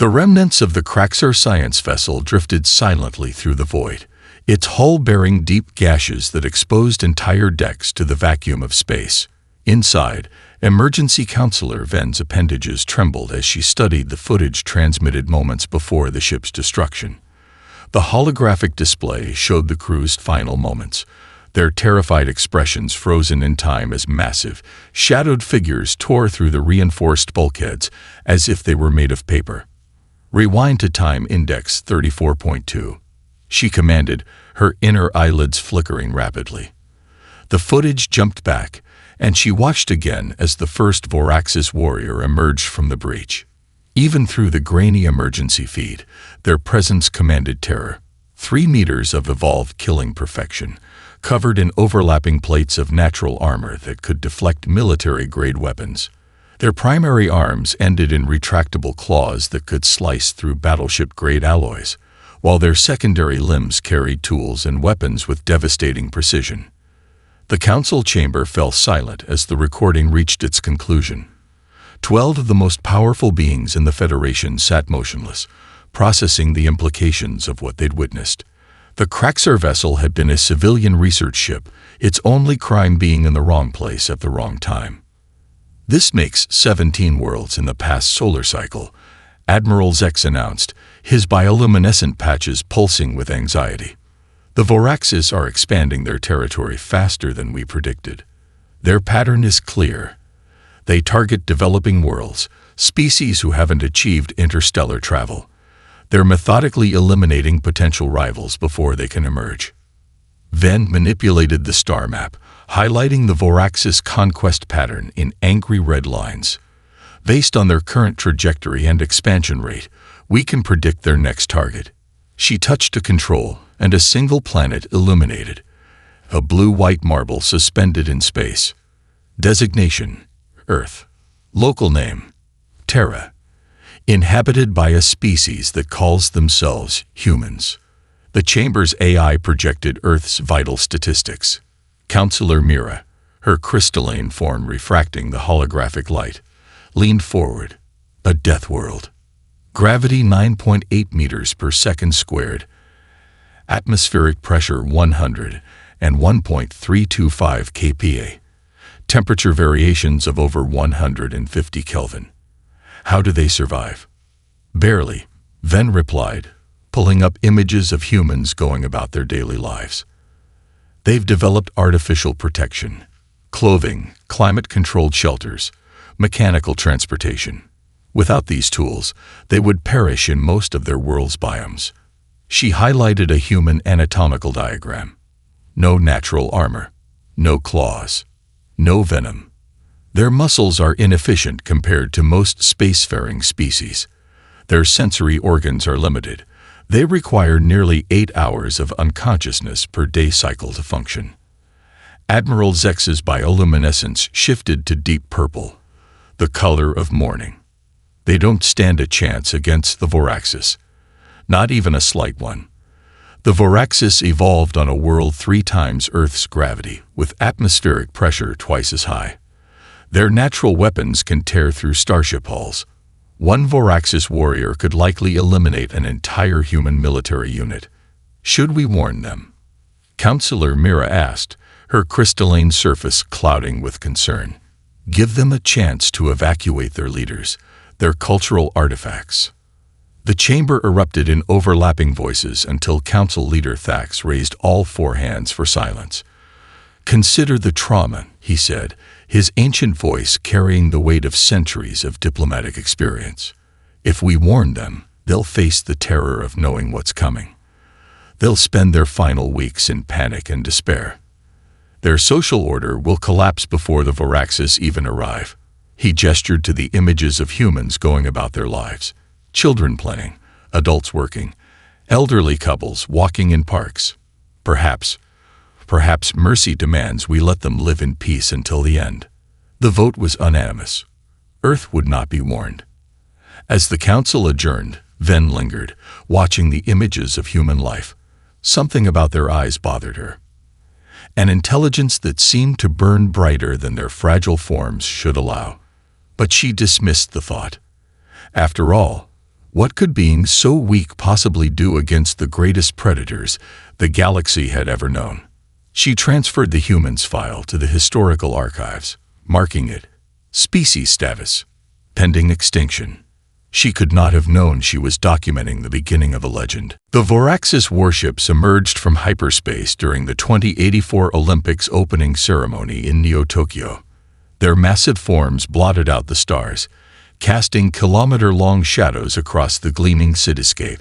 The remnants of the Craxar science vessel drifted silently through the void, its hull bearing deep gashes that exposed entire decks to the vacuum of space. Inside, Emergency Counselor Ven's appendages trembled as she studied the footage transmitted moments before the ship's destruction. The holographic display showed the crew's final moments, their terrified expressions frozen in time as massive, shadowed figures tore through the reinforced bulkheads as if they were made of paper. "Rewind to time index 34.2. She commanded, her inner eyelids flickering rapidly. The footage jumped back, and she watched again as the first Voraxis warrior emerged from the breach. Even through the grainy emergency feed, their presence commanded terror. 3 meters of evolved killing perfection, covered in overlapping plates of natural armor that could deflect military-grade weapons. Their primary arms ended in retractable claws that could slice through battleship-grade alloys, while their secondary limbs carried tools and weapons with devastating precision. The council chamber fell silent as the recording reached its conclusion. 12 of the most powerful beings in the Federation sat motionless, processing the implications of what they'd witnessed. The Craxar vessel had been a civilian research ship, its only crime being in the wrong place at the wrong time. "This makes 17 worlds in the past solar cycle," Admiral Zex announced, his bioluminescent patches pulsing with anxiety. "The Voraxis are expanding their territory faster than we predicted. Their pattern is clear. They target developing worlds, species who haven't achieved interstellar travel. They're methodically eliminating potential rivals before they can emerge." Ven manipulated the star map, highlighting the Voraxis conquest pattern in angry red lines. "Based on their current trajectory and expansion rate, we can predict their next target." She touched a control, and a single planet illuminated, a blue-white marble suspended in space. Designation: Earth. Local name: Terra. Inhabited by a species that calls themselves humans. The chamber's AI projected Earth's vital statistics. Counselor Mira, her crystalline form refracting the holographic light, leaned forward. "A death world. Gravity 9.8 meters per second squared. Atmospheric pressure 100 and 1.325 kPa. Temperature variations of over 150 Kelvin. How do they survive?" "Barely," Ven replied, pulling up images of humans going about their daily lives. "They've developed artificial protection, clothing, climate-controlled shelters, mechanical transportation. Without these tools, they would perish in most of their world's biomes." She highlighted a human anatomical diagram. No natural armor, no claws, no venom. Their muscles are inefficient compared to most spacefaring species. Their sensory organs are limited. They require nearly 8 hours of unconsciousness per day cycle to function. Admiral Zex's bioluminescence shifted to deep purple, the color of morning. They don't stand a chance against the Voraxis. Not even a slight one. The Voraxis evolved on a world 3 times Earth's gravity, with atmospheric pressure twice as high. Their natural weapons can tear through starship hulls. One Voraxis warrior could likely eliminate an entire human military unit. Should we warn them? Counselor Mira asked, her crystalline surface clouding with concern. Give them a chance to evacuate their leaders, their cultural artifacts. The chamber erupted in overlapping voices until Council Leader Thax raised all 4 hands for silence. Consider the trauma, he said, his ancient voice carrying the weight of centuries of diplomatic experience. If we warn them, they'll face the terror of knowing what's coming. They'll spend their final weeks in panic and despair. Their social order will collapse before the Voraxis even arrive. He gestured to the images of humans going about their lives. Children playing, adults working, elderly couples walking in parks. Perhaps mercy demands we let them live in peace until the end. The vote was unanimous. Earth would not be warned. As the council adjourned, Ven lingered, watching the images of human life. Something about their eyes bothered her. An intelligence that seemed to burn brighter than their fragile forms should allow. But she dismissed the thought. After all, What could beings so weak possibly do against the greatest predators the galaxy had ever known? She transferred the humans file to the historical archives, marking it species status, pending extinction. She could not have known she was documenting the beginning of a legend. The Voraxis warships emerged from hyperspace during the 2084 Olympics opening ceremony in Neo-Tokyo. Their massive forms blotted out the stars, casting kilometer-long shadows across the gleaming cityscape.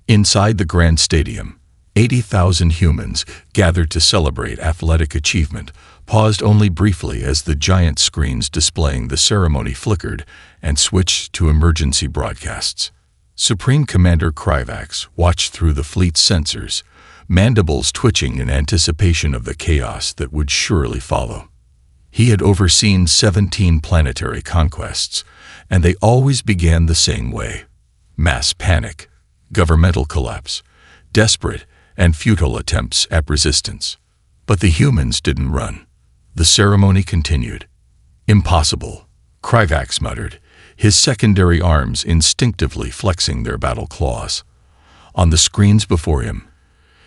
Inside the grand stadium, 80,000 humans gathered to celebrate athletic achievement, paused only briefly as the giant screens displaying the ceremony flickered and switched to emergency broadcasts. Supreme Commander Kryvax watched through the fleet's sensors, mandibles twitching in anticipation of the chaos that would surely follow. He had overseen 17 planetary conquests, and they always began the same way: mass panic, governmental collapse, desperate and futile attempts at resistance. But the humans didn't run. The ceremony continued. "Impossible," Kryvax muttered, his secondary arms instinctively flexing their battle claws. On the screens before him,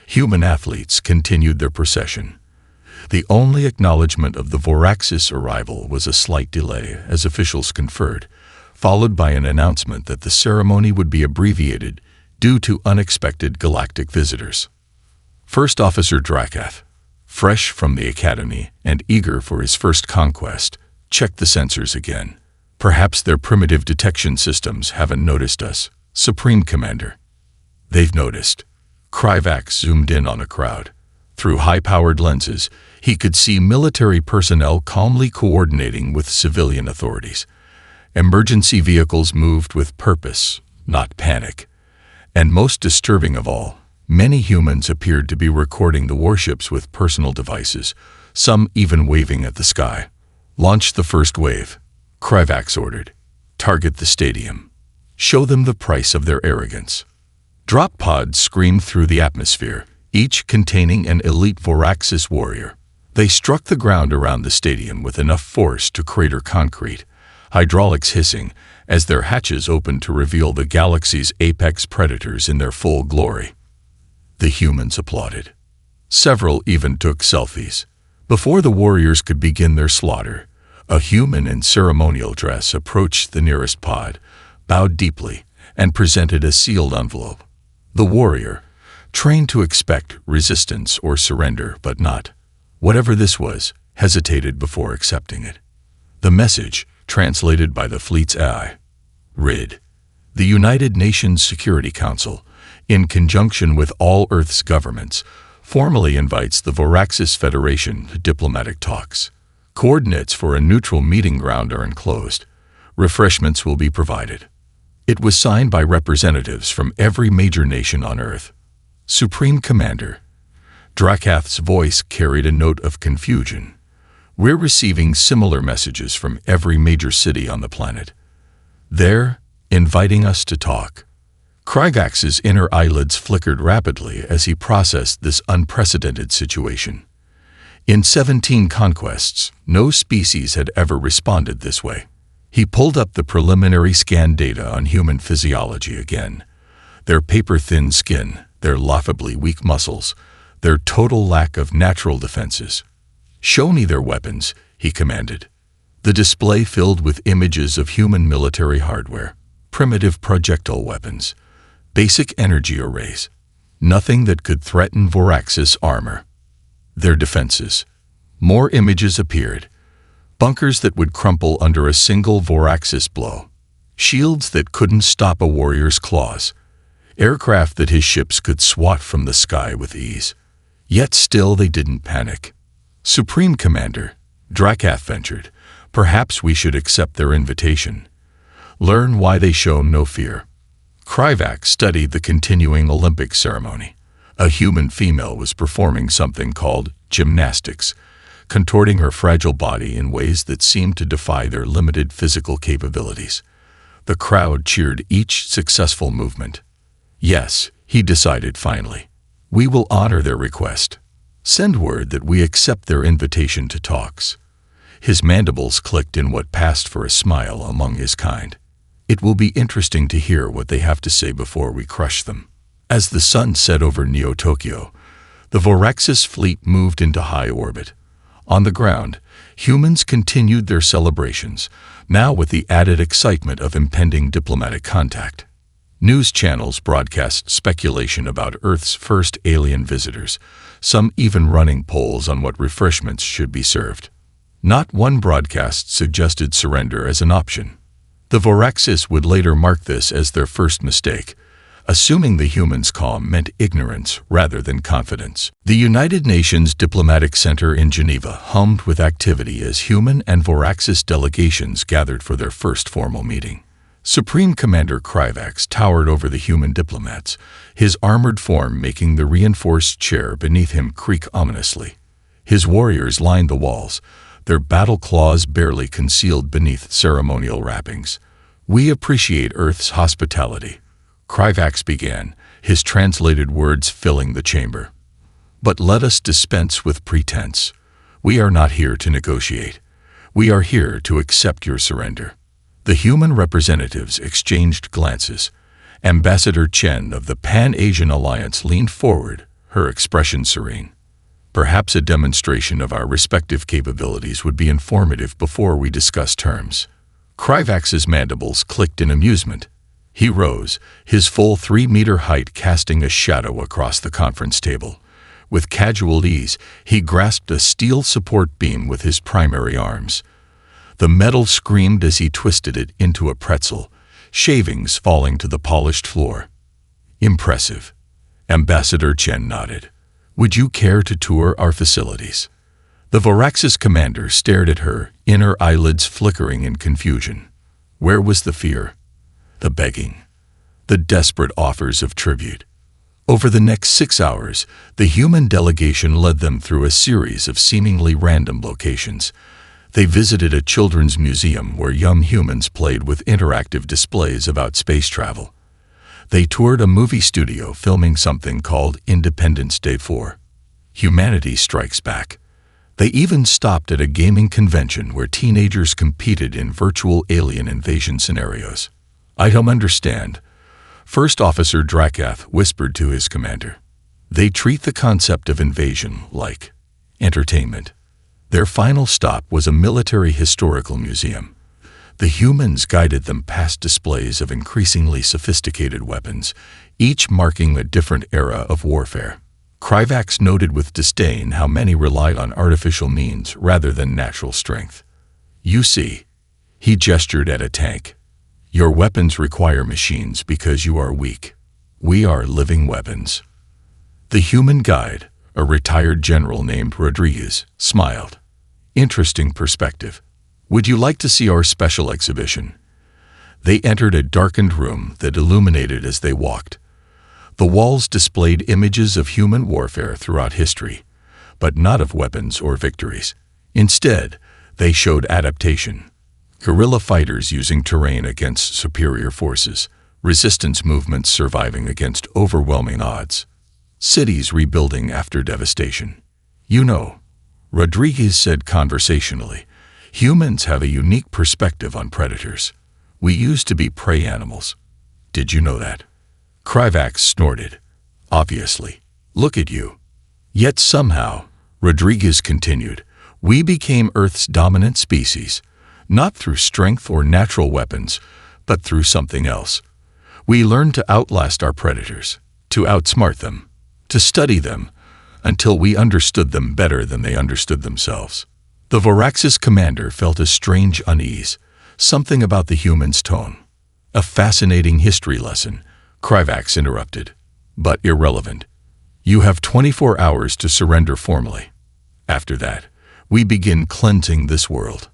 human athletes continued their procession. The only acknowledgement of the Voraxis arrival was a slight delay, as officials conferred, followed by an announcement that the ceremony would be abbreviated due to unexpected galactic visitors. First Officer Drakath, fresh from the academy and eager for his first conquest, checked the sensors again. "Perhaps their primitive detection systems haven't noticed us, Supreme Commander." "They've noticed." Kryvax zoomed in on a crowd. Through high-powered lenses, he could see military personnel calmly coordinating with civilian authorities. Emergency vehicles moved with purpose, not panic. And most disturbing of all, many humans appeared to be recording the warships with personal devices, some even waving at the sky. "Launch the first wave," Kryvax ordered. "Target the stadium. Show them the price of their arrogance." Drop pods screamed through the atmosphere, each containing an elite Voraxis warrior. They struck the ground around the stadium with enough force to crater concrete, hydraulics hissing as their hatches opened to reveal the galaxy's apex predators in their full glory. The humans applauded. Several even took selfies. Before the warriors could begin their slaughter, a human in ceremonial dress approached the nearest pod, bowed deeply, and presented a sealed envelope. The warrior, trained to expect resistance or surrender but not whatever this was, hesitated before accepting it. The message, translated by the fleet's AI, read: "The United Nations Security Council, in conjunction with all Earth's governments, formally invites the Voraxis Federation to diplomatic talks. Coordinates for a neutral meeting ground are enclosed. Refreshments will be provided." It was signed by representatives from every major nation on Earth. "Supreme Commander," Drakath's voice carried a note of confusion. "We're receiving similar messages from every major city on the planet. They're inviting us to talk." Kryvax's inner eyelids flickered rapidly as he processed this unprecedented situation. In 17 conquests, no species had ever responded this way. He pulled up the preliminary scan data on human physiology again. Their paper-thin skin, their laughably weak muscles, their total lack of natural defenses. "Show me their weapons," he commanded. The display filled with images of human military hardware, primitive projectile weapons, basic energy arrays, nothing that could threaten Voraxis armor. Their defenses. More images appeared. Bunkers that would crumple under a single Voraxis blow. Shields that couldn't stop a warrior's claws. Aircraft that his ships could swat from the sky with ease. Yet still they didn't panic. "Supreme Commander," Drakath ventured, "perhaps we should accept their invitation. Learn why they show no fear." Kryvax studied the continuing Olympic ceremony. A human female was performing something called gymnastics, contorting her fragile body in ways that seemed to defy their limited physical capabilities. The crowd cheered each successful movement. "Yes," he decided finally. "We will honor their request. Send word that we accept their invitation to talks." His mandibles clicked in what passed for a smile among his kind. It will be interesting to hear what they have to say before we crush them. As the sun set over Neo-Tokyo, the Voraxis fleet moved into high orbit. On the ground, humans continued their celebrations, now with the added excitement of impending diplomatic contact. News channels broadcast speculation about Earth's first alien visitors, some even running polls on what refreshments should be served. Not one broadcast suggested surrender as an option. The Voraxis would later mark this as their first mistake, assuming the humans' calm meant ignorance rather than confidence. The United Nations Diplomatic Center in Geneva hummed with activity as human and Voraxis delegations gathered for their first formal meeting. Supreme Commander Kryvax towered over the human diplomats, his armored form making the reinforced chair beneath him creak ominously. His warriors lined the walls, their battle claws barely concealed beneath ceremonial wrappings. "We appreciate Earth's hospitality," Kryvax began, his translated words filling the chamber. "But let us dispense with pretense. We are not here to negotiate. We are here to accept your surrender." The human representatives exchanged glances. Ambassador Chen of the Pan-Asian Alliance leaned forward, her expression serene. "Perhaps a demonstration of our respective capabilities would be informative before we discuss terms." Kryvax's mandibles clicked in amusement. He rose, his full 3-meter height casting a shadow across the conference table. With casual ease, he grasped a steel support beam with his primary arms. The metal screamed as he twisted it into a pretzel, shavings falling to the polished floor. "Impressive." Ambassador Chen nodded. "Would you care to tour our facilities?" The Voraxis commander stared at her, inner eyelids flickering in confusion. Where was the fear? The begging? The desperate offers of tribute? Over the next 6 hours, the human delegation led them through a series of seemingly random locations. They visited a children's museum where young humans played with interactive displays about space travel. They toured a movie studio filming something called Independence Day 4. Humanity Strikes Back. They even stopped at a gaming convention where teenagers competed in virtual alien invasion scenarios. "I don't understand," First Officer Drakath whispered to his commander. "They treat the concept of invasion like entertainment." Their final stop was a military historical museum. The humans guided them past displays of increasingly sophisticated weapons, each marking a different era of warfare. Kryvax noted with disdain how many relied on artificial means rather than natural strength. "You see," he gestured at a tank, "your weapons require machines because you are weak. We are living weapons." The human guide, a retired general named Rodriguez, smiled. "Interesting perspective. Would you like to see our special exhibition?" They entered a darkened room that illuminated as they walked. The walls displayed images of human warfare throughout history, but not of weapons or victories. Instead, they showed adaptation. Guerrilla fighters using terrain against superior forces, resistance movements surviving against overwhelming odds, cities rebuilding after devastation. "You know," Rodriguez said conversationally, "humans have a unique perspective on predators. We used to be prey animals. Did you know that?" Kryvax snorted. "Obviously. Look at you." "Yet somehow," Rodriguez continued, "we became Earth's dominant species, not through strength or natural weapons, but through something else. We learned to outlast our predators, to outsmart them, to study them, until we understood them better than they understood themselves." The Voraxis commander felt a strange unease, something about the human's tone. "A fascinating history lesson," Kryvax interrupted, "but irrelevant. You have 24 hours to surrender formally. After that, we begin cleansing this world."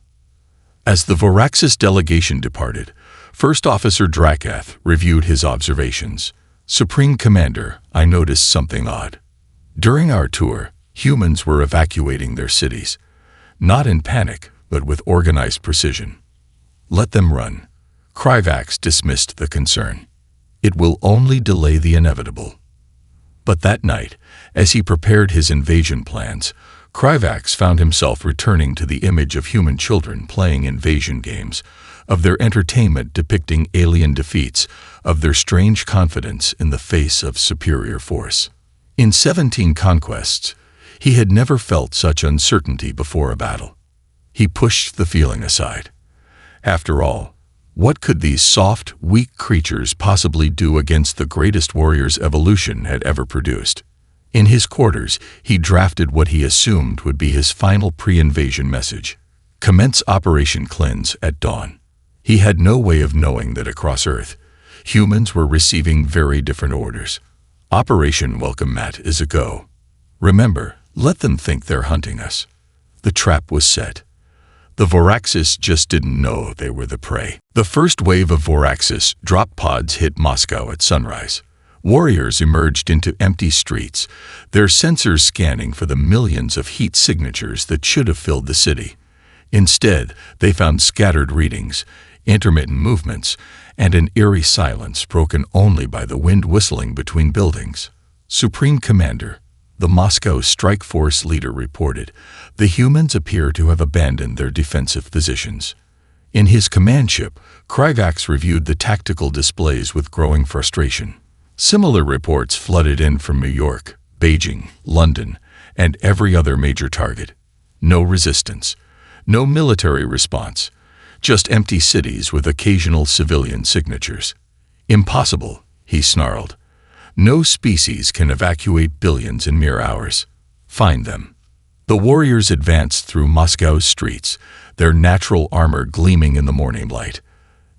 As the Voraxis delegation departed, First Officer Drakath reviewed his observations. "Supreme Commander, I noticed something odd. During our tour, humans were evacuating their cities, not in panic, but with organized precision." "Let them run." Kryvax dismissed the concern. "It will only delay the inevitable." But that night, as he prepared his invasion plans, Kryvax found himself returning to the image of human children playing invasion games, of their entertainment depicting alien defeats, of their strange confidence in the face of superior force. In 17 conquests, he had never felt such uncertainty before a battle. He pushed the feeling aside. After all, what could these soft, weak creatures possibly do against the greatest warriors evolution had ever produced? In his quarters, he drafted what he assumed would be his final pre-invasion message. Commence Operation Cleanse at dawn. He had no way of knowing that across Earth, humans were receiving very different orders. Operation Welcome Mat is a go. Remember, let them think they're hunting us. The trap was set. The Voraxis just didn't know they were the prey. The first wave of Voraxis drop pods hit Moscow at sunrise. Warriors emerged into empty streets, their sensors scanning for the millions of heat signatures that should have filled the city. Instead, they found scattered readings, intermittent movements, and an eerie silence broken only by the wind whistling between buildings. Supreme Commander, the Moscow Strike Force leader, reported, the humans appear to have abandoned their defensive positions. In his command ship, Kryvax reviewed the tactical displays with growing frustration. Similar reports flooded in from New York, Beijing, London, and every other major target. No resistance. No military response. Just empty cities with occasional civilian signatures. Impossible, he snarled. No species can evacuate billions in mere hours. Find them. The warriors advanced through Moscow's streets, their natural armor gleaming in the morning light.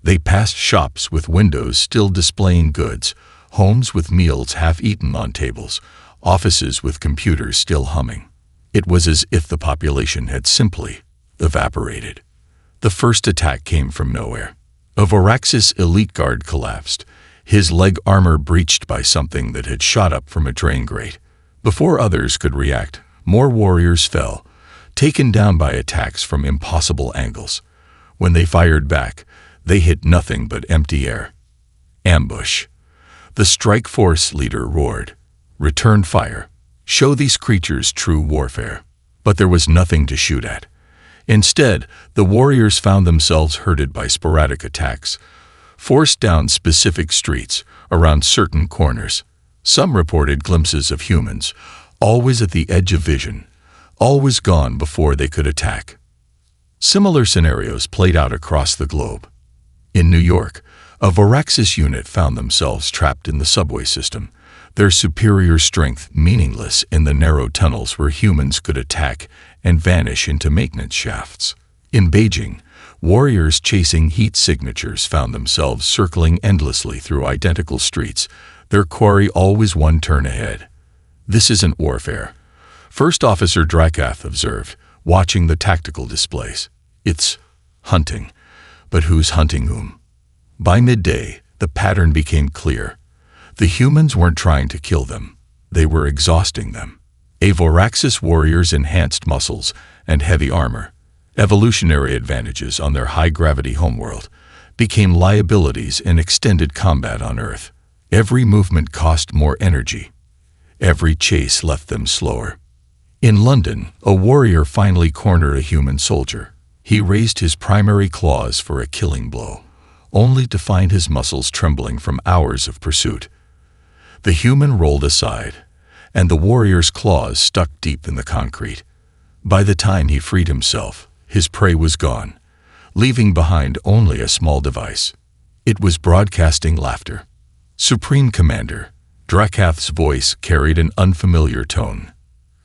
They passed shops with windows still displaying goods, homes with meals half-eaten on tables, offices with computers still humming. It was as if the population had simply evaporated. The first attack came from nowhere. A Voraxis elite guard collapsed, his leg armor breached by something that had shot up from a drain grate. Before others could react, more warriors fell, taken down by attacks from impossible angles. When they fired back, they hit nothing but empty air. Ambush. The strike force leader roared. Return fire. Show these creatures true warfare. But there was nothing to shoot at. Instead, the warriors found themselves herded by sporadic attacks, forced down specific streets, around certain corners. Some reported glimpses of humans, always at the edge of vision, always gone before they could attack. Similar scenarios played out across the globe. In New York, a Voraxis unit found themselves trapped in the subway system, their superior strength meaningless in the narrow tunnels where humans could attack and vanish into maintenance shafts. In Beijing, warriors chasing heat signatures found themselves circling endlessly through identical streets, their quarry always one turn ahead. This isn't warfare, First Officer Drakath observed, watching the tactical displays. It's hunting. But who's hunting whom? By midday, the pattern became clear. The humans weren't trying to kill them. They were exhausting them. Voraxis warriors' enhanced muscles and heavy armor, evolutionary advantages on their high-gravity homeworld, became liabilities in extended combat on Earth. Every movement cost more energy. Every chase left them slower. In London, a warrior finally cornered a human soldier. He raised his primary claws for a killing blow, only to find his muscles trembling from hours of pursuit. The human rolled aside, and the warrior's claws stuck deep in the concrete. By the time he freed himself, his prey was gone, leaving behind only a small device. It was broadcasting laughter. Supreme Commander, Drakath's voice carried an unfamiliar tone.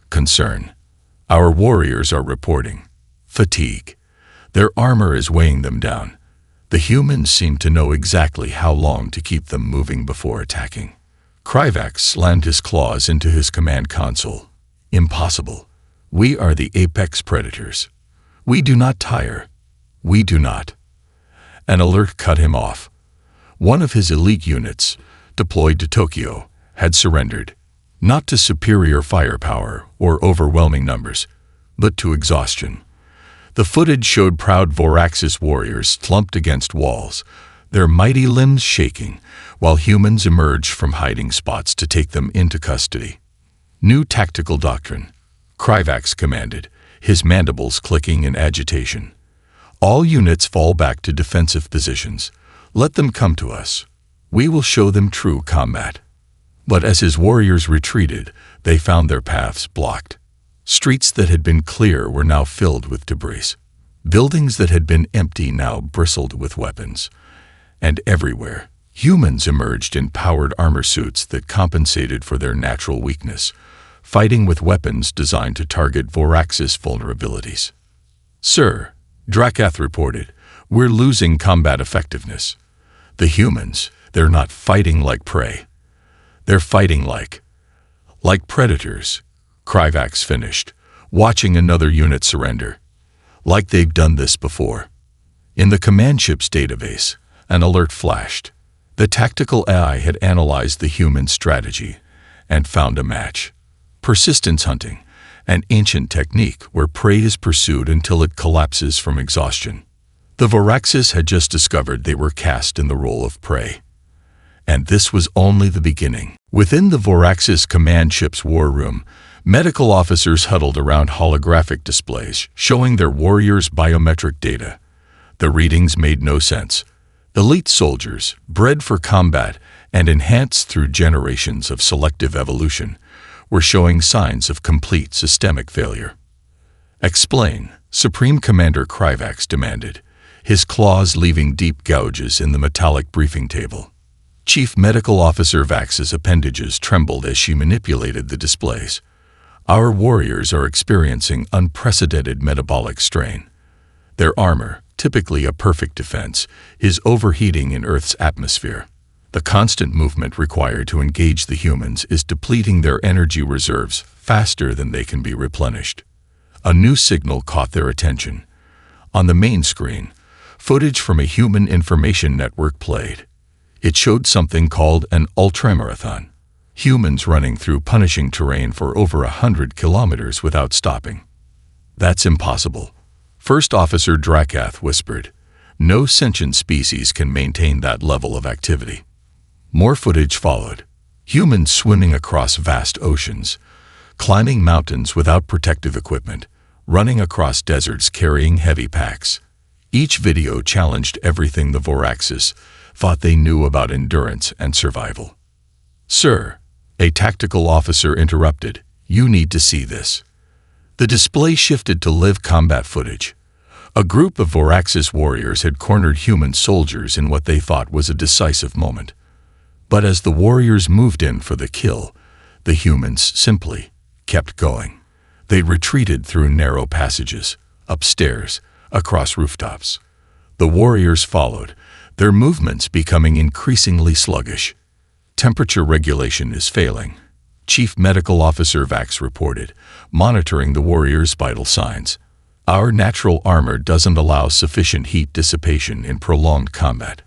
Concern. Our warriors are reporting fatigue. Their armor is weighing them down. The humans seem to know exactly how long to keep them moving before attacking. Kryvax slammed his claws into his command console. Impossible. We are the apex predators. We do not tire. We do not. An alert cut him off. One of his elite units, deployed to Tokyo, had surrendered, not to superior firepower or overwhelming numbers, but to exhaustion. The footage showed proud Voraxis warriors slumped against walls, their mighty limbs shaking, while humans emerged from hiding spots to take them into custody. New tactical doctrine, Kryvax commanded, his mandibles clicking in agitation. All units fall back to defensive positions. Let them come to us. We will show them true combat. But as his warriors retreated, they found their paths blocked. Streets that had been clear were now filled with debris. Buildings that had been empty now bristled with weapons. And everywhere, humans emerged in powered armor suits that compensated for their natural weakness, fighting with weapons designed to target Voraxis vulnerabilities. "Sir," Drakath reported, "we're losing combat effectiveness. The humans, they're not fighting like prey. They're fighting like predators," Kryvax finished, watching another unit surrender. "Like they've done this before." In the command ship's database, an alert flashed. The tactical AI had analyzed the human strategy and found a match. Persistence hunting, an ancient technique where prey is pursued until it collapses from exhaustion. The Voraxis had just discovered they were cast in the role of prey. And this was only the beginning. Within the Voraxis command ship's war room, medical officers huddled around holographic displays showing their warriors' biometric data. The readings made no sense. Elite soldiers, bred for combat and enhanced through generations of selective evolution, were showing signs of complete systemic failure. "Explain," Supreme Commander Kryvax demanded, his claws leaving deep gouges in the metallic briefing table. Chief Medical Officer Vax's appendages trembled as she manipulated the displays. "Our warriors are experiencing unprecedented metabolic strain. Their armor, typically a perfect defense, is overheating in Earth's atmosphere. The constant movement required to engage the humans is depleting their energy reserves faster than they can be replenished." A new signal caught their attention. On the main screen, footage from a human information network played. It showed something called an ultramarathon. Humans running through punishing terrain for over 100 kilometers without stopping. "That's impossible," First Officer Drakath whispered. "No sentient species can maintain that level of activity." More footage followed. Humans swimming across vast oceans, climbing mountains without protective equipment, running across deserts carrying heavy packs. Each video challenged everything the Voraxis thought they knew about endurance and survival. "Sir," a tactical officer interrupted, "you need to see this." The display shifted to live combat footage. A group of Voraxis warriors had cornered human soldiers in what they thought was a decisive moment. But as the warriors moved in for the kill, the humans simply kept going. They retreated through narrow passages, upstairs, across rooftops. The warriors followed, their movements becoming increasingly sluggish. "Temperature regulation is failing," Chief Medical Officer Vax reported, monitoring the warriors' vital signs. "Our natural armor doesn't allow sufficient heat dissipation in prolonged combat.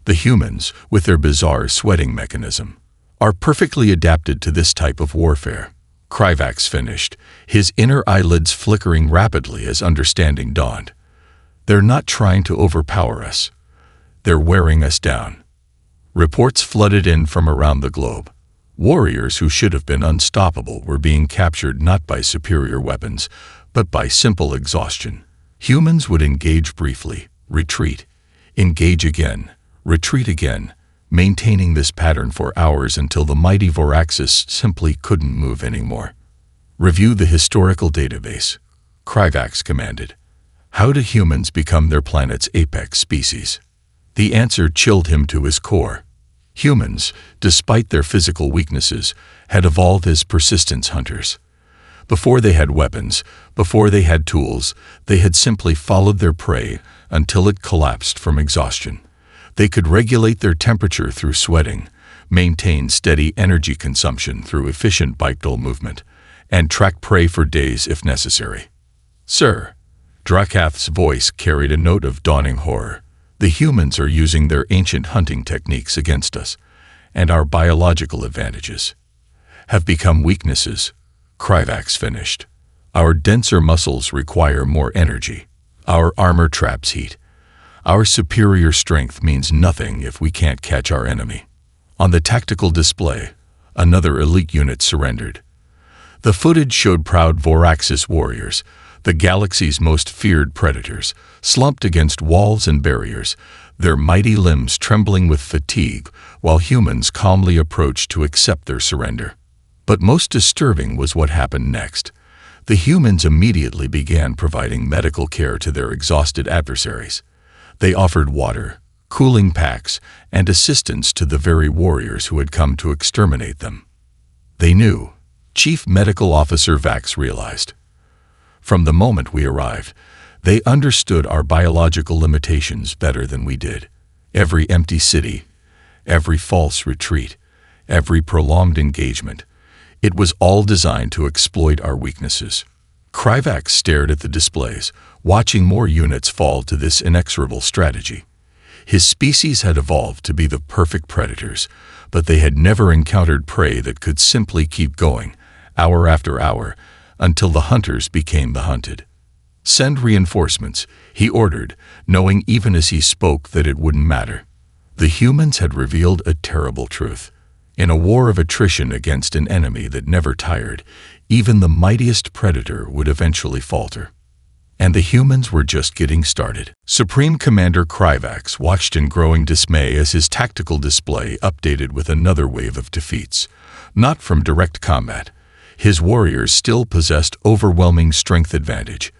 The humans, with their bizarre sweating mechanism, are perfectly adapted to this type of warfare." Kryvax finished, his inner eyelids flickering rapidly as understanding dawned. "They're not trying to overpower us. They're wearing us down." Reports flooded in from around the globe. Warriors who should have been unstoppable were being captured not by superior weapons, but by simple exhaustion. Humans would engage briefly, retreat, engage again, retreat again, maintaining this pattern for hours until the mighty Voraxis simply couldn't move anymore. "Review the historical database," Kryvax commanded. "How do humans become their planet's apex species?" The answer chilled him to his core. Humans, despite their physical weaknesses, had evolved as persistence hunters. Before they had weapons, before they had tools, they had simply followed their prey until it collapsed from exhaustion. They could regulate their temperature through sweating, maintain steady energy consumption through efficient bipedal movement, and track prey for days if necessary. "Sir," Drakath's voice carried a note of dawning horror. "The humans are using their ancient hunting techniques against us, and our biological advantages have become weaknesses," Kryvax finished. "Our denser muscles require more energy. Our armor traps heat. Our superior strength means nothing if we can't catch our enemy." On the tactical display, another elite unit surrendered. The footage showed proud Voraxis warriors, the galaxy's most feared predators, slumped against walls and barriers, their mighty limbs trembling with fatigue while humans calmly approached to accept their surrender. But most disturbing was what happened next. The humans immediately began providing medical care to their exhausted adversaries. They offered water, cooling packs, and assistance to the very warriors who had come to exterminate them. They knew, Chief Medical Officer Vax realized. From the moment we arrived, they understood our biological limitations better than we did. Every empty city, every false retreat, every prolonged engagement, it was all designed to exploit our weaknesses. Kryvax stared at the displays, watching more units fall to this inexorable strategy. His species had evolved to be the perfect predators, but they had never encountered prey that could simply keep going, hour after hour, until the hunters became the hunted. "Send reinforcements," he ordered, knowing even as he spoke that it wouldn't matter. The humans had revealed a terrible truth. In a war of attrition against an enemy that never tired, even the mightiest predator would eventually falter. And the humans were just getting started. Supreme Commander Kryvax watched in growing dismay as his tactical display updated with another wave of defeats. Not from direct combat. His warriors still possessed overwhelming strength advantage,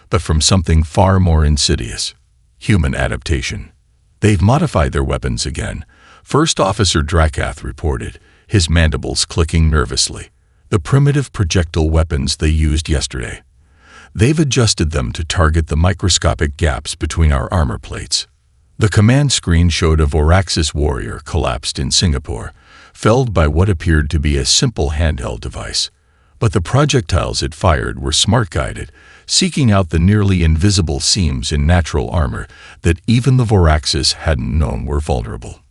but from something far more insidious: human adaptation. "They've modified their weapons again," First Officer Drakath reported, his mandibles clicking nervously. "The primitive projectile weapons they used yesterday. They've adjusted them to target the microscopic gaps between our armor plates." The command screen showed a Voraxis warrior collapsed in Singapore, felled by what appeared to be a simple handheld device. But the projectiles it fired were smart-guided, seeking out the nearly invisible seams in natural armor that even the Voraxis hadn't known were vulnerable.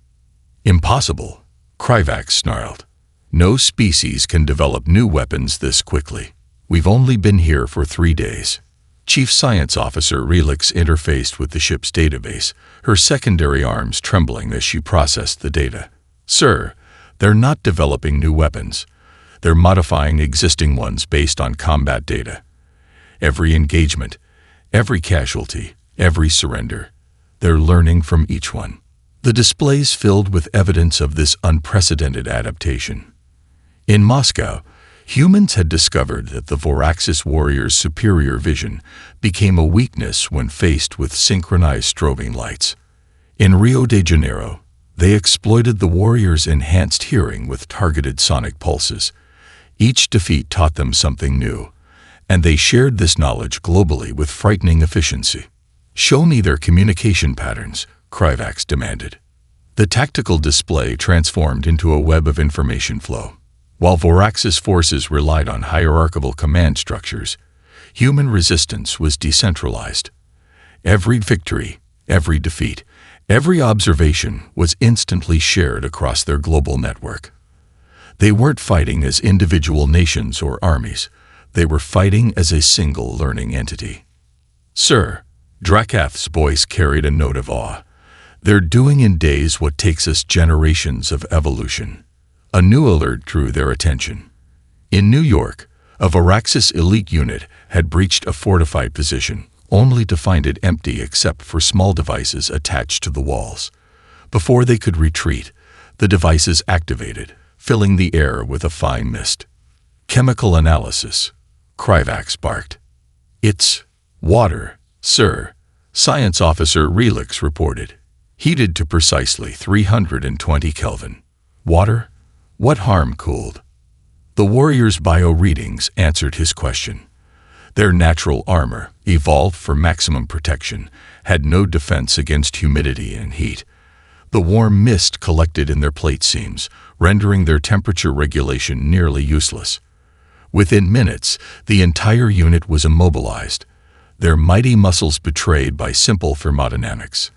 "Impossible," Kryvax snarled. "No species can develop new weapons this quickly. We've only been here for 3 days." Chief Science Officer Relix interfaced with the ship's database, her secondary arms trembling as she processed the data. "Sir, they're not developing new weapons. They're modifying existing ones based on combat data. Every engagement, every casualty, every surrender, they're learning from each one." The displays filled with evidence of this unprecedented adaptation. In Moscow, humans had discovered that the Voraxis warriors' superior vision became a weakness when faced with synchronized strobing lights. In Rio de Janeiro, they exploited the warriors' enhanced hearing with targeted sonic pulses. Each defeat taught them something new, and they shared this knowledge globally with frightening efficiency. "Show me their communication patterns," Kryvax demanded. The tactical display transformed into a web of information flow. While Voraxis forces relied on hierarchical command structures, human resistance was decentralized. Every victory, every defeat, every observation was instantly shared across their global network. They weren't fighting as individual nations or armies. They were fighting as a single learning entity. "Sir," Drakath's voice carried a note of awe, "they're doing in days what takes us generations of evolution." A new alert drew their attention. In New York, a Voraxis elite unit had breached a fortified position, only to find it empty except for small devices attached to the walls. Before they could retreat, the devices activated, filling the air with a fine mist. "Chemical analysis," Kryvax barked. "It's water, sir," Science Officer Relix reported. "Heated to precisely 320 Kelvin. Water? What harm cooled?" The warriors' bio-readings answered his question. Their natural armor, evolved for maximum protection, had no defense against humidity and heat. The warm mist collected in their plate seams, rendering their temperature regulation nearly useless. Within minutes, the entire unit was immobilized, their mighty muscles betrayed by simple thermodynamics.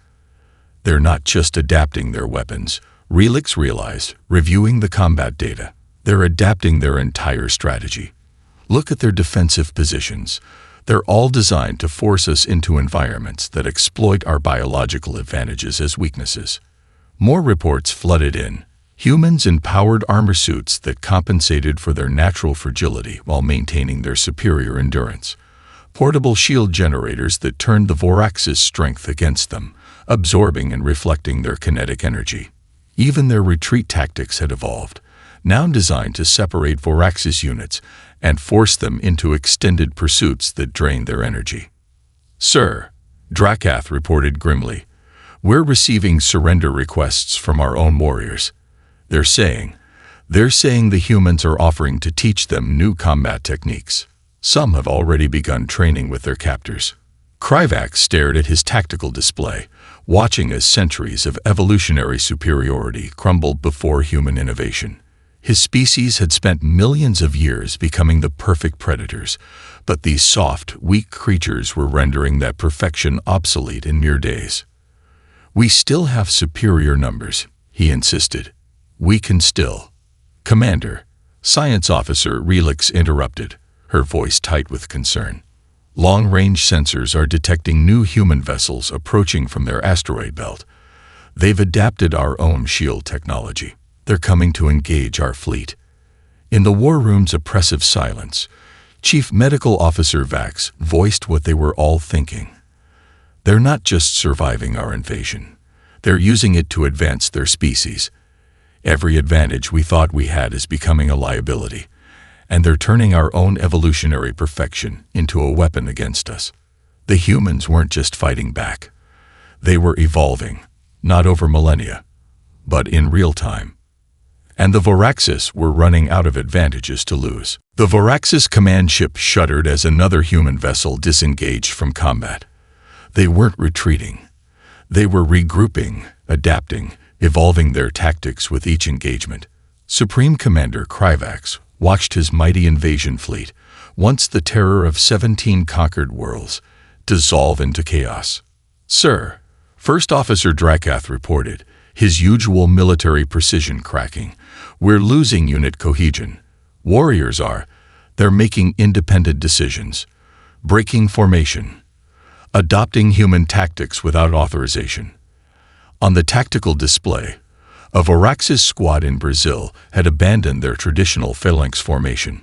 They're not just adapting their weapons, Relix realized, reviewing the combat data. They're adapting their entire strategy. Look at their defensive positions. They're all designed to force us into environments that exploit our biological advantages as weaknesses. More reports flooded in. Humans in powered armor suits that compensated for their natural fragility while maintaining their superior endurance. portable shield generators that turned the Vorax's strength against them, absorbing and reflecting their kinetic energy. Even their retreat tactics had evolved, now designed to separate Vorax's units and force them into extended pursuits that drained their energy. "Sir," Drakath reported grimly, "we're receiving surrender requests from our own warriors. They're saying the humans are offering to teach them new combat techniques. Some have already begun training with their captors." Kryvax stared at his tactical display, watching as centuries of evolutionary superiority crumbled before human innovation. His species had spent millions of years becoming the perfect predators, but these soft, weak creatures were rendering that perfection obsolete in mere days. "We still have superior numbers," he insisted. "We can still—" "Commander," Science Officer Relix interrupted, her voice tight with concern. "Long-range sensors are detecting new human vessels approaching from their asteroid belt. They've adapted our own shield technology. They're coming to engage our fleet." In the war room's oppressive silence, Chief Medical Officer Vax voiced what they were all thinking. "They're not just surviving our invasion. They're using it to advance their species. Every advantage we thought we had is becoming a liability, and they're turning our own evolutionary perfection into a weapon against us." The humans weren't just fighting back. They were evolving, not over millennia, but in real time. And the Voraxis were running out of advantages to lose. The Voraxis command ship shuddered as another human vessel disengaged from combat. They weren't retreating. They were regrouping, adapting, evolving their tactics with each engagement. Supreme Commander Kryvax watched his mighty invasion fleet, once the terror of 17 conquered worlds, dissolve into chaos. "Sir," First Officer Drakath reported, his usual military precision cracking, "we're losing unit cohesion. Warriors are. They're making independent decisions, breaking formation, adopting human tactics without authorization." On the tactical display, a Voraxis squad in Brazil had abandoned their traditional phalanx formation.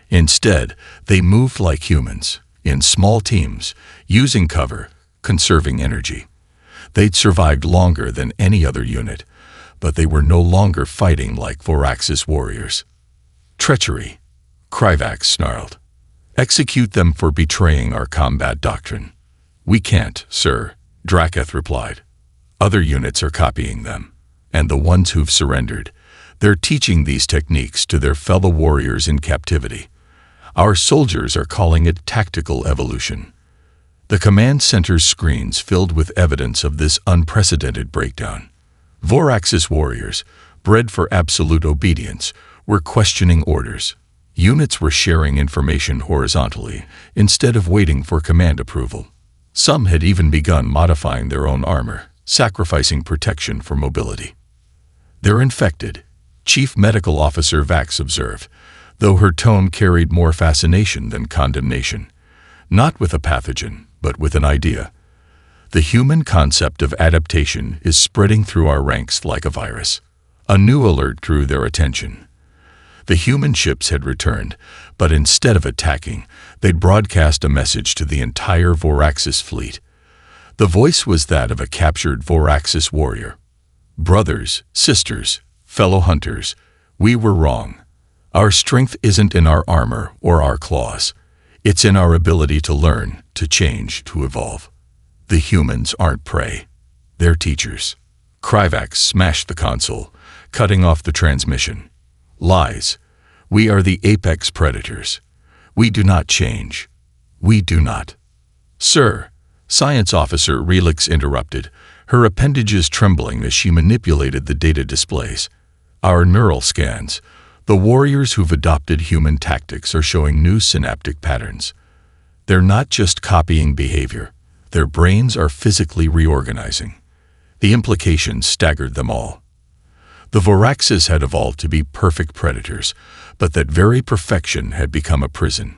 Instead, they moved like humans, in small teams, using cover, conserving energy. They'd survived longer than any other unit, but they were no longer fighting like Voraxis warriors. "Treachery," Kryvax snarled. "Execute them for betraying our combat doctrine." "We can't, sir," Drakath replied. "Other units are copying them, and the ones who've surrendered, they're teaching these techniques to their fellow warriors in captivity. Our soldiers are calling it tactical evolution." The command center's screens filled with evidence of this unprecedented breakdown. Voraxis warriors, bred for absolute obedience, were questioning orders. Units were sharing information horizontally instead of waiting for command approval. Some had even begun modifying their own armor, sacrificing protection for mobility. "They're infected," Chief Medical Officer Vax observed, though her tone carried more fascination than condemnation. "Not with a pathogen, but with an idea. The human concept of adaptation is spreading through our ranks like a virus." A new alert drew their attention. The human ships had returned, but instead of attacking, they'd broadcast a message to the entire Voraxis fleet. The voice was that of a captured Voraxis warrior. "Brothers, sisters, fellow hunters, we were wrong. Our strength isn't in our armor or our claws. It's in our ability to learn, to change, to evolve. The humans aren't prey. They're teachers." Kryvax smashed the console, cutting off the transmission. "Lies. We are the apex predators. We do not change. We do not." "Sir," Science Officer Relix interrupted, her appendages trembling as she manipulated the data displays. "Our neural scans, the warriors who've adopted human tactics are showing new synaptic patterns. They're not just copying behavior. Their brains are physically reorganizing." The implications staggered them all. The Voraxis had evolved to be perfect predators, but that very perfection had become a prison.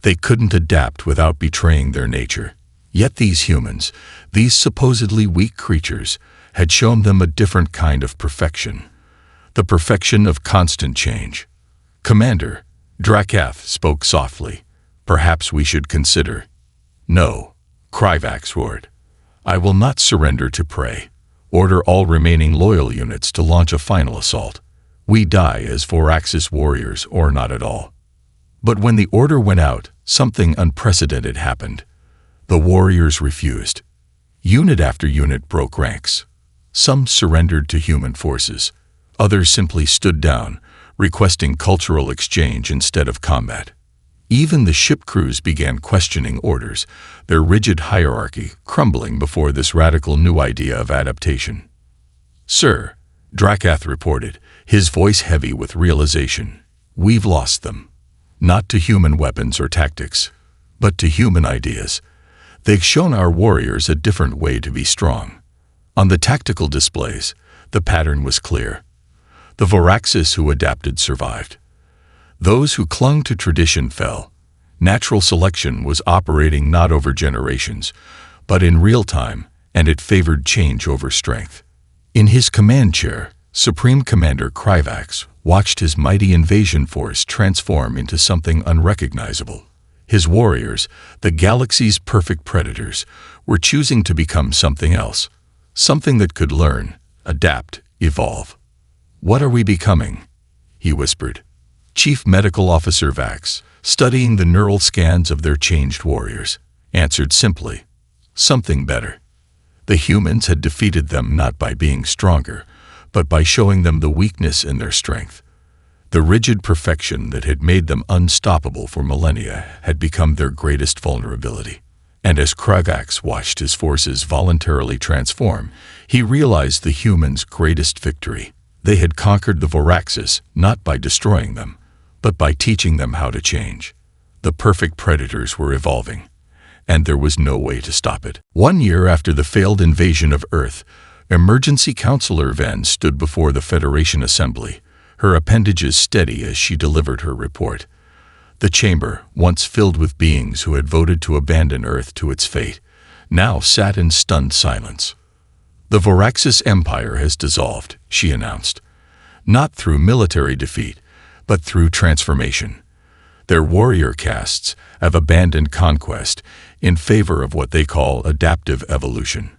They couldn't adapt without betraying their nature. Yet these humans, these supposedly weak creatures, had shown them a different kind of perfection. The perfection of constant change. "Commander," Drakath spoke softly, Perhaps we should consider. No, Kryvax roared. I will not surrender to prey. Order all remaining loyal units to launch a final assault. We die as Voraxis warriors or not at all. But when the order went out, something unprecedented happened. The warriors refused. Unit after unit broke ranks. Some surrendered to human forces. Others simply stood down, requesting cultural exchange instead of combat. Even the ship crews began questioning orders, their rigid hierarchy crumbling before this radical new idea of adaptation. Sir, Drakath reported, his voice heavy with realization, we've lost them. Not to human weapons or tactics, but to human ideas. They've shown our warriors a different way to be strong. On the tactical displays, the pattern was clear. The Voraxis who adapted survived. Those who clung to tradition fell. Natural selection was operating not over generations, but in real time, and it favored change over strength. In his command chair, Supreme Commander Kryvax watched his mighty invasion force transform into something unrecognizable. His warriors, the galaxy's perfect predators, were choosing to become something else, something that could learn, adapt, evolve. What are we becoming? He whispered. Chief Medical Officer Vax, studying the neural scans of their changed warriors, answered simply, something better. The humans had defeated them not by being stronger, but by showing them the weakness in their strength. The rigid perfection that had made them unstoppable for millennia had become their greatest vulnerability. And as Kryvax watched his forces voluntarily transform, he realized the humans' greatest victory. They had conquered the Voraxis not by destroying them, but by teaching them how to change. The perfect predators were evolving, and there was no way to stop it. 1 year after the failed invasion of Earth, Emergency Counselor Ven stood before the Federation Assembly, her appendages steady as she delivered her report. The chamber, once filled with beings who had voted to abandon Earth to its fate, now sat in stunned silence. The Voraxis Empire has dissolved, she announced, not through military defeat, but through transformation. Their warrior castes have abandoned conquest in favor of what they call adaptive evolution.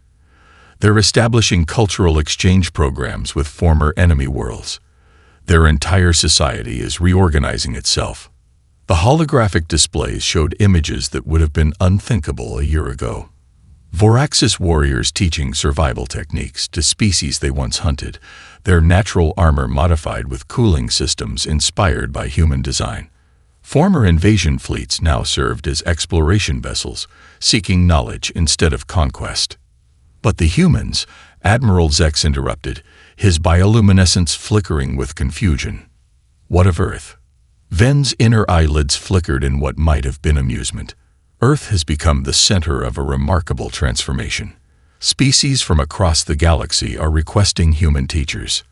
They're establishing cultural exchange programs with former enemy worlds. Their entire society is reorganizing itself. The holographic displays showed images that would have been unthinkable a year ago. Voraxis warriors teaching survival techniques to species they once hunted, their natural armor modified with cooling systems inspired by human design. Former invasion fleets now served as exploration vessels, seeking knowledge instead of conquest. But the humans, Admiral Zex interrupted, his bioluminescence flickering with confusion. What of Earth? Ven's inner eyelids flickered in what might have been amusement. Earth has become the center of a remarkable transformation. Species from across the galaxy are requesting human teachers,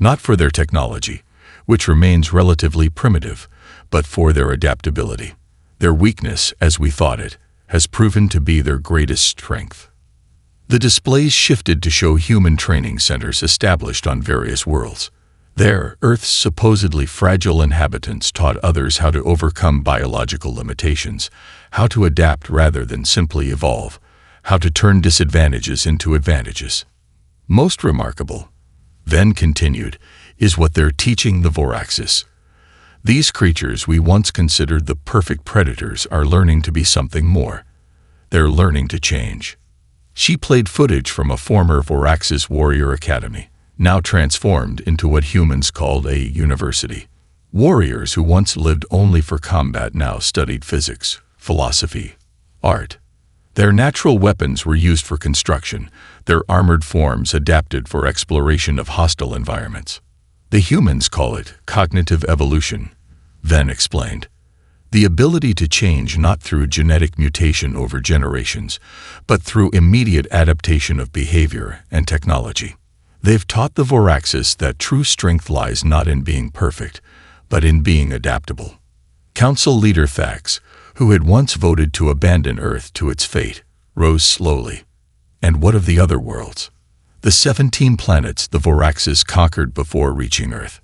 not for their technology, which remains relatively primitive, but for their adaptability. Their weakness, as we thought it, has proven to be their greatest strength. The displays shifted to show human training centers established on various worlds. There, Earth's supposedly fragile inhabitants taught others how to overcome biological limitations, how to adapt rather than simply evolve, how to turn disadvantages into advantages. Most remarkable, Ven continued, is what they're teaching the Voraxis. These creatures we once considered the perfect predators are learning to be something more. They're learning to change. She played footage from a former Voraxis warrior academy, now transformed into what humans called a university. Warriors who once lived only for combat now studied physics, philosophy, art. Their natural weapons were used for construction, their armored forms adapted for exploration of hostile environments. The humans call it cognitive evolution, Ven explained. The ability to change not through genetic mutation over generations, but through immediate adaptation of behavior and technology. They've taught the Voraxis that true strength lies not in being perfect, but in being adaptable. Council leader Thax, who had once voted to abandon Earth to its fate, rose slowly. And what of the other worlds? The 17 planets the Voraxis conquered before reaching Earth.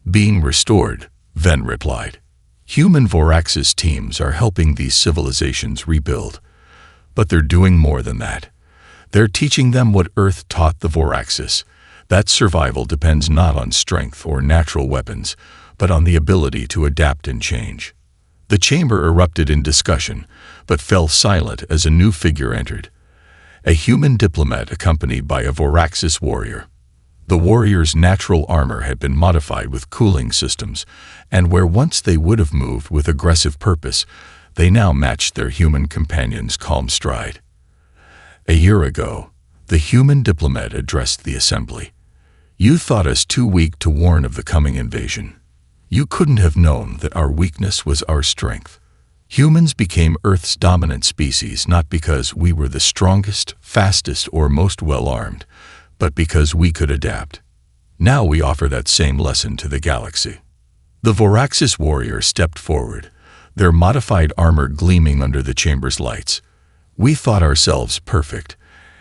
Being restored, Ven replied. Human Voraxis teams are helping these civilizations rebuild. But they're doing more than that. They're teaching them what Earth taught the Voraxis, that survival depends not on strength or natural weapons, but on the ability to adapt and change. The chamber erupted in discussion, but fell silent as a new figure entered. A human diplomat accompanied by a Voraxis warrior. The warrior's natural armor had been modified with cooling systems, and where once they would have moved with aggressive purpose, they now matched their human companion's calm stride. A year ago, the human diplomat addressed the assembly. You thought us too weak to warn of the coming invasion. You couldn't have known that our weakness was our strength. Humans became Earth's dominant species not because we were the strongest, fastest, or most well-armed, but because we could adapt. Now we offer that same lesson to the galaxy. The Voraxis warrior stepped forward, their modified armor gleaming under the chamber's lights. We thought ourselves perfect,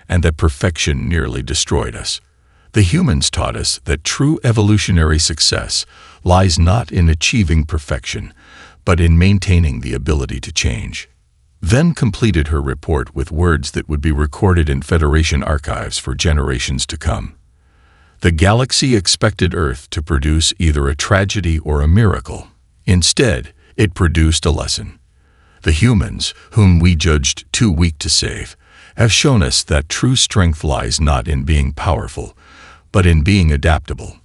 and that perfection nearly destroyed us. The humans taught us that true evolutionary success lies not in achieving perfection, but in maintaining the ability to change. Then completed her report with words that would be recorded in Federation archives for generations to come. The galaxy expected Earth to produce either a tragedy or a miracle. Instead, it produced a lesson. The humans, whom we judged too weak to save, have shown us that true strength lies not in being powerful, but in being adaptable.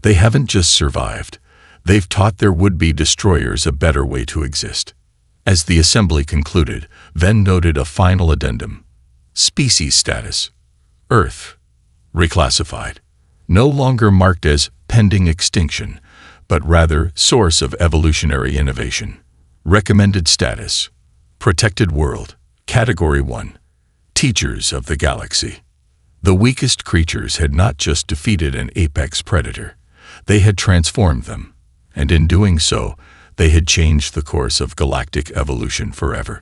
They haven't just survived. They've taught their would-be destroyers a better way to exist. As the assembly concluded, Venn noted a final addendum. Species status. Earth. Reclassified. No longer marked as pending extinction, but rather source of evolutionary innovation. Recommended status. Protected world. Category 1. Teachers of the galaxy. The weakest creatures had not just defeated an apex predator. They had transformed them, and in doing so, they had changed the course of galactic evolution forever.